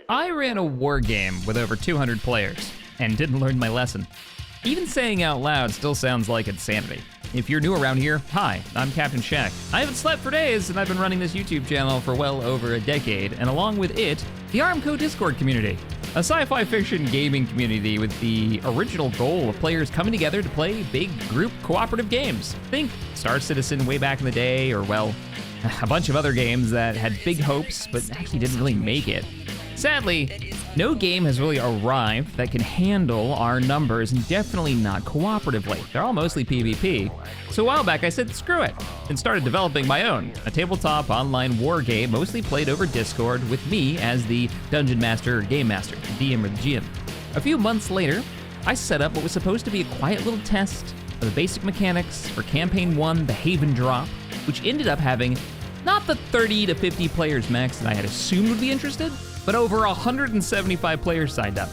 I ran a war game with over 200 players and didn't learn my lesson. Even saying out loud still sounds like insanity. If you're new around here, hi, I'm Captain Shaq. I haven't slept for days and I've been running this YouTube channel for well over a decade, and along with it, the ARMCO Discord community, a sci-fi fiction gaming community with the original goal of players coming together to play big group cooperative games. Think Star Citizen way back in the day, or well, a bunch of other games that had big hopes but actually didn't really make it. Sadly, no game has really arrived that can handle our numbers, and definitely not cooperatively. They're all mostly PvP. So a while back I said screw it, and started developing my own, a tabletop online war game mostly played over Discord with me as the Dungeon Master or Game Master, the DM or the GM. A few months later, I set up what was supposed to be a quiet little test of the basic mechanics for Campaign 1, the Haven Drop, which ended up having not the 30 to 50 players max that I had assumed would be interested, but over 175 players signed up.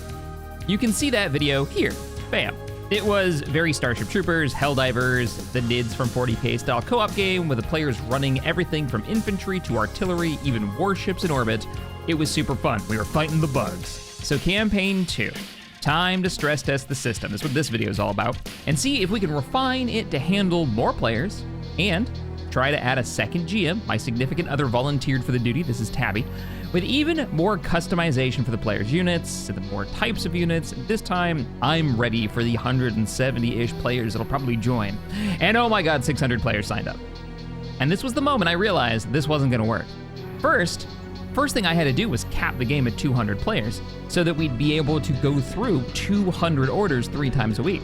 You can see that video here, bam. It was very Starship Troopers, Helldivers, the NIDS from 40k style co-op game with the players running everything from infantry to artillery, even warships in orbit. It was super fun. We were fighting the bugs. So Campaign 2, time to stress test the system. That's what this video is all about, and see if we can refine it to handle more players and try to add a second GM. My significant other volunteered for the duty, this is Tabby, with even more customization for the players' units, and the more types of units. This time, I'm ready for the 170-ish players that'll probably join. And oh my god, 600 players signed up. And this was the moment I realized this wasn't gonna work. First thing I had to do was cap the game at 200 players, so that we'd be able to go through 200 orders 3 times a week,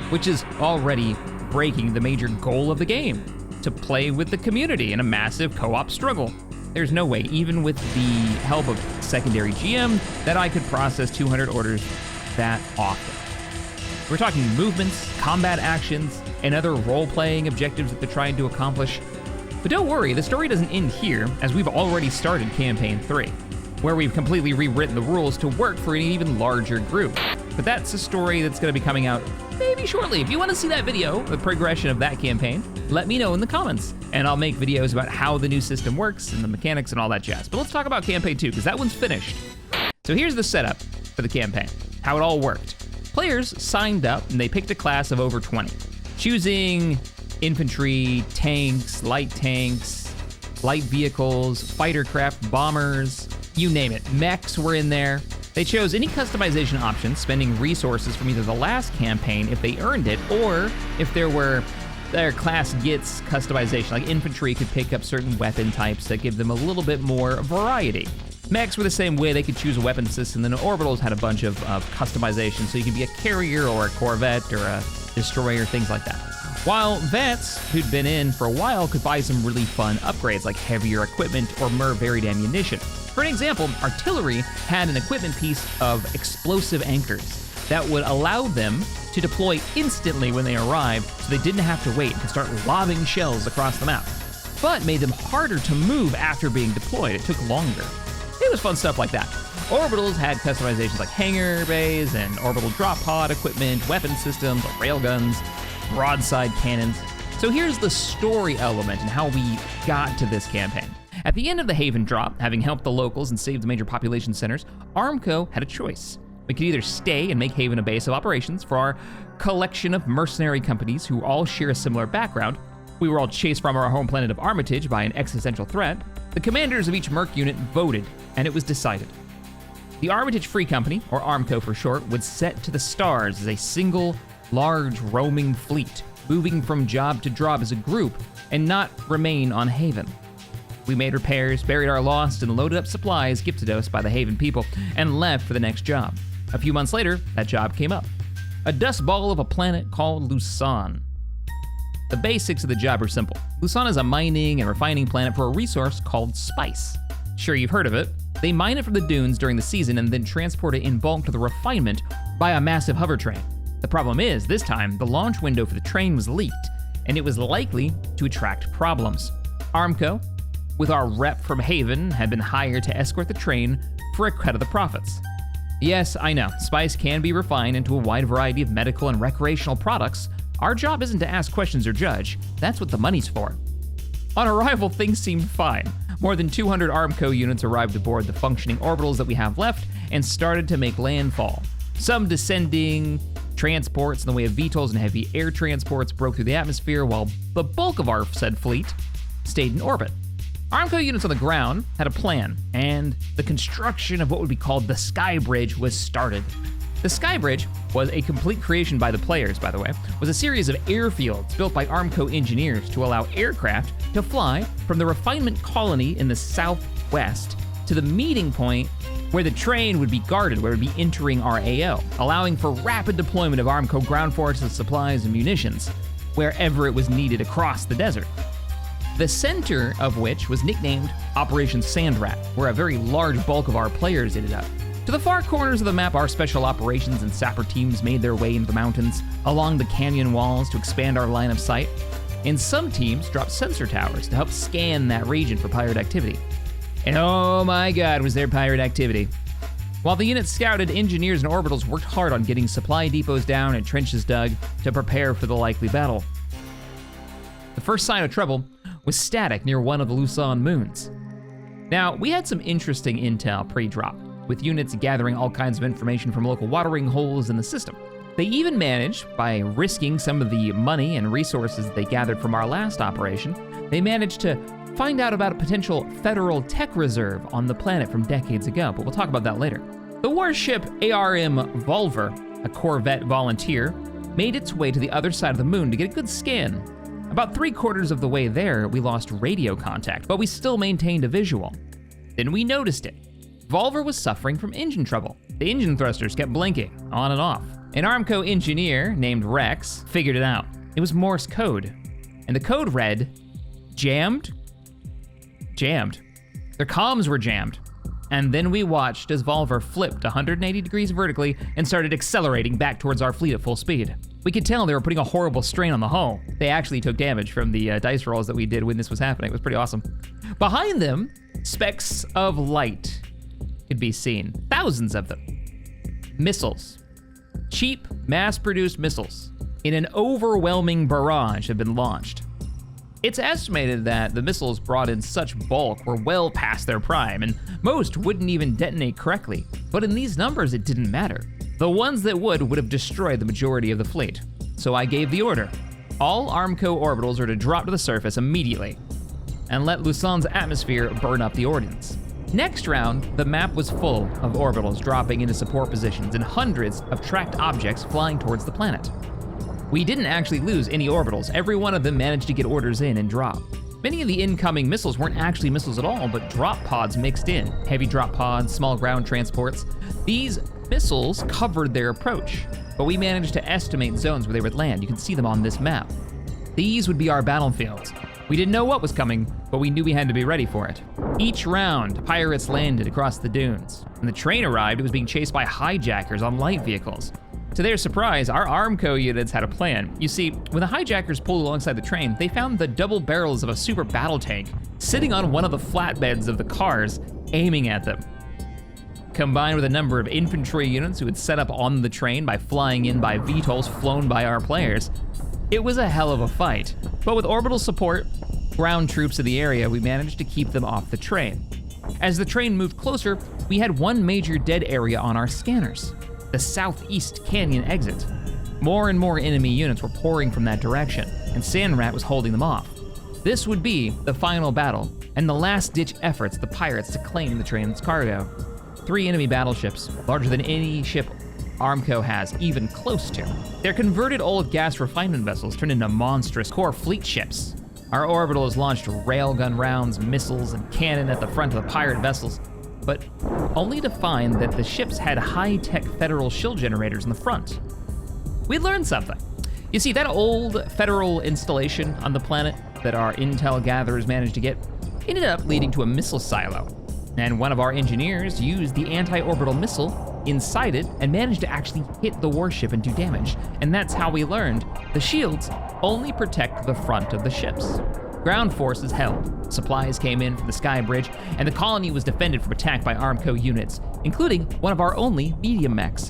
which is already breaking the major goal of the game, to play with the community in a massive co-op struggle. There's no way, even with the help of secondary GM, that I could process 200 orders that often. We're talking movements, combat actions, and other role-playing objectives that they're trying to accomplish. But don't worry, the story doesn't end here, as we've already started Campaign 3, where we've completely rewritten the rules to work for an even larger group. But that's a story that's gonna be coming out maybe shortly. If you wanna see that video, the progression of that campaign, let me know in the comments, and I'll make videos about how the new system works and the mechanics and all that jazz. But let's talk about Campaign 2, because that one's finished. So here's the setup for the campaign, how it all worked. Players signed up and they picked a class of over 20, choosing infantry, tanks, light vehicles, fighter craft, bombers, you name it. Mechs were in there. They chose any customization options, spending resources from either the last campaign if they earned it, or if their class gets customization, like infantry could pick up certain weapon types that give them a little bit more variety. Mechs were the same way, they could choose a weapon system, and then orbitals had a bunch of customization, so you could be a carrier or a corvette or a destroyer, things like that. While vets who'd been in for a while could buy some really fun upgrades like heavier equipment or more varied ammunition. For an example, artillery had an equipment piece of explosive anchors that would allow them to deploy instantly when they arrived, so they didn't have to wait and could start lobbing shells across the map, but made them harder to move after being deployed. It took longer. It was fun stuff like that. Orbitals had customizations like hangar bays and orbital drop pod equipment, weapon systems like railguns, broadside cannons. So here's the story element and how we got to this campaign. At the end of the Haven Drop, having helped the locals and saved the major population centers, ARMCO had a choice. We could either stay and make Haven a base of operations for our collection of mercenary companies who all share a similar background. We were all chased from our home planet of Armitage by an existential threat. The commanders of each Merc unit voted, and it was decided. The Armitage Free Company, or ARMCO for short, would set to the stars as a single, large, roaming fleet, moving from job to job as a group, and not remain on Haven. We made repairs, buried our lost, and loaded up supplies gifted to us by the Haven people, and left for the next job. A few months later, that job came up. A dust ball of a planet called Lusan. The basics of the job are simple. Lusan is a mining and refining planet for a resource called spice. Sure, you've heard of it. They mine it from the dunes during the season and then transport it in bulk to the refinement by a massive hover train. The problem is, this time, the launch window for the train was leaked, and it was likely to attract problems. ARMCO, with our rep from Haven, had been hired to escort the train for a cut of the profits. Yes, I know, spice can be refined into a wide variety of medical and recreational products. Our job isn't to ask questions or judge, that's what the money's for. On arrival, things seemed fine. more than 200 ARMCO units arrived aboard the functioning orbitals that we have left and started to make landfall. Some descending transports in the way of VTOLs and heavy air transports broke through the atmosphere, while the bulk of our said fleet stayed in orbit. ARMCO units on the ground had a plan, and the construction of what would be called the Sky Bridge was started. The Sky Bridge was a complete creation by the players, by the way, was a series of airfields built by ARMCO engineers to allow aircraft to fly from the refinement colony in the southwest to the meeting point where the train would be guarded, where it would be entering our AO, allowing for rapid deployment of ARMCO ground forces, supplies, and munitions wherever it was needed across the desert. The center of which was nicknamed Operation Sand Rat, where a very large bulk of our players ended up. To the far corners of the map, our special operations and sapper teams made their way into the mountains, along the canyon walls to expand our line of sight, and some teams dropped sensor towers to help scan that region for pirate activity. And oh my god, was there pirate activity. While the units scouted, engineers and orbitals worked hard on getting supply depots down and trenches dug to prepare for the likely battle. The first sign of trouble was static near one of the Luzon moons. Now, we had some interesting intel pre-drop, with units gathering all kinds of information from local watering holes in the system. They even managed, by risking some of the money and resources they gathered from our last operation, they managed to find out about a potential federal tech reserve on the planet from decades ago, but we'll talk about that later. The warship Volver, a Corvette volunteer, made its way to the other side of the moon to get a good scan. About 3/4 of the way there, we lost radio contact, but we still maintained a visual. Then we noticed it. Volver was suffering from engine trouble. The engine thrusters kept blinking, on and off. An ARMCO engineer named Rex figured it out. It was Morse code, and the code read, jammed. Their comms were jammed. And then we watched as Volver flipped 180 degrees vertically and started accelerating back towards our fleet at full speed. We could tell they were putting a horrible strain on the hull. They actually took damage from the dice rolls that we did when this was happening. It was pretty awesome. Behind them, specks of light could be seen. Thousands of them. Missiles. Cheap, mass-produced missiles in an overwhelming barrage have been launched. It's estimated that the missiles brought in such bulk were well past their prime, and most wouldn't even detonate correctly. But in these numbers, it didn't matter. The ones that would have destroyed the majority of the fleet. So I gave the order. All ARMCO orbitals are to drop to the surface immediately, and let Luzon's atmosphere burn up the ordnance. Next round, the map was full of orbitals dropping into support positions and hundreds of tracked objects flying towards the planet. We didn't actually lose any orbitals. Every one of them managed to get orders in and drop. Many of the incoming missiles weren't actually missiles at all, but drop pods mixed in. Heavy drop pods, small ground transports. These missiles covered their approach, but we managed to estimate zones where they would land. You can see them on this map. These would be our battlefields. We didn't know what was coming, but we knew we had to be ready for it. Each round, pirates landed across the dunes. When the train arrived, it was being chased by hijackers on light vehicles. To their surprise, our ARMCO units had a plan. You see, when the hijackers pulled alongside the train, they found the double barrels of a super battle tank sitting on one of the flatbeds of the cars, aiming at them. Combined with a number of infantry units who had set up on the train by flying in by VTOLs flown by our players, it was a hell of a fight. But with orbital support, ground troops in the area, we managed to keep them off the train. As the train moved closer, we had one major dead area on our scanners. The southeast canyon exit. More and more enemy units were pouring from that direction, and Sand Rat was holding them off. This would be the final battle, and the last-ditch efforts of the pirates to claim the train's cargo. 3 enemy battleships, larger than any ship ARMCO has even close to. Their converted old gas refinement vessels turned into monstrous core fleet ships. Our orbitals launched railgun rounds, missiles, and cannon at the front of the pirate vessels, but only to find that the ships had high-tech federal shield generators in the front. We learned something. You see, that old federal installation on the planet that our intel gatherers managed to get ended up leading to a missile silo. And one of our engineers used the anti-orbital missile inside it and managed to actually hit the warship and do damage. And that's how we learned the shields only protect the front of the ships. Ground forces held, supplies came in from the Sky Bridge, and the colony was defended from attack by ARMCO units, including one of our only medium mechs.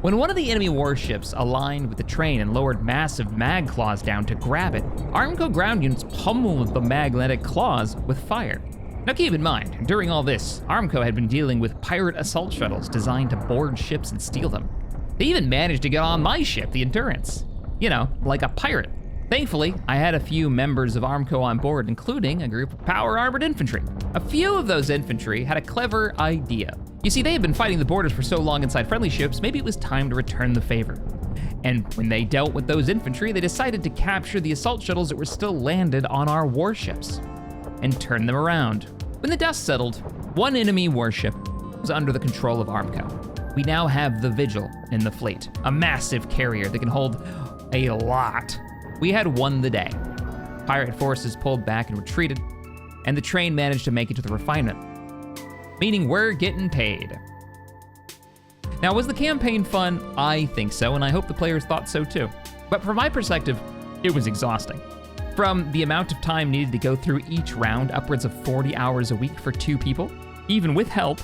When one of the enemy warships aligned with the train and lowered massive mag claws down to grab it, ARMCO ground units pummeled the magnetic claws with fire. Now keep in mind, during all this, ARMCO had been dealing with pirate assault shuttles designed to board ships and steal them. They even managed to get on my ship, the Endurance. You know, like a pirate. Thankfully, I had a few members of ARMCO on board, including a group of power armored infantry. A few of those infantry had a clever idea. You see, they had been fighting the borders for so long inside friendly ships, maybe it was time to return the favor. And when they dealt with those infantry, they decided to capture the assault shuttles that were still landed on our warships and turn them around. When the dust settled, one enemy warship was under the control of ARMCO. We now have the Vigil in the fleet, a massive carrier that can hold a lot. We had won the day. Pirate forces pulled back and retreated, and the train managed to make it to the refinement, meaning we're getting paid. Now, was the campaign fun? I think so, and I hope the players thought so too. But from my perspective, it was exhausting. From the amount of time needed to go through each round, upwards of 40 hours a week for 2 people, even with help,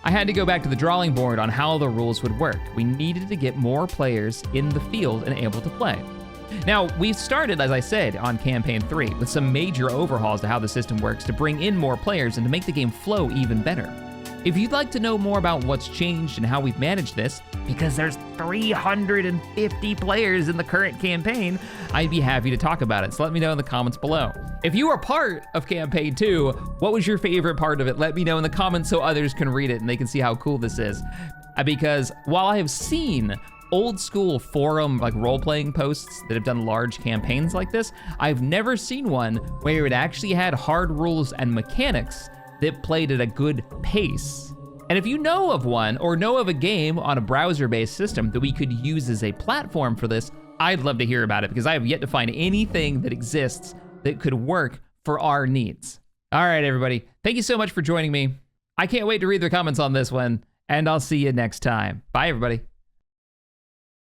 I had to go back to the drawing board on how the rules would work. We needed to get more players in the field and able to play. Now, we started, as I said, on Campaign 3 with some major overhauls to how the system works to bring in more players and to make the game flow even better. If you'd like to know more about what's changed and how we've managed this, because there's 350 players in the current campaign, I'd be happy to talk about it, so let me know in the comments below. If you were part of Campaign 2, what was your favorite part of it? Let me know in the comments so others can read it and they can see how cool this is. Because while I have seen old school forum like role-playing posts that have done large campaigns like this, I've never seen one where it actually had hard rules and mechanics that played at a good pace. And if you know of one or know of a game on a browser-based system that we could use as a platform for this, I'd love to hear about it because I have yet to find anything that exists that could work for our needs. All right, everybody, thank you so much for joining me. I can't wait to read the comments on this one, and I'll see you next time. Bye, everybody.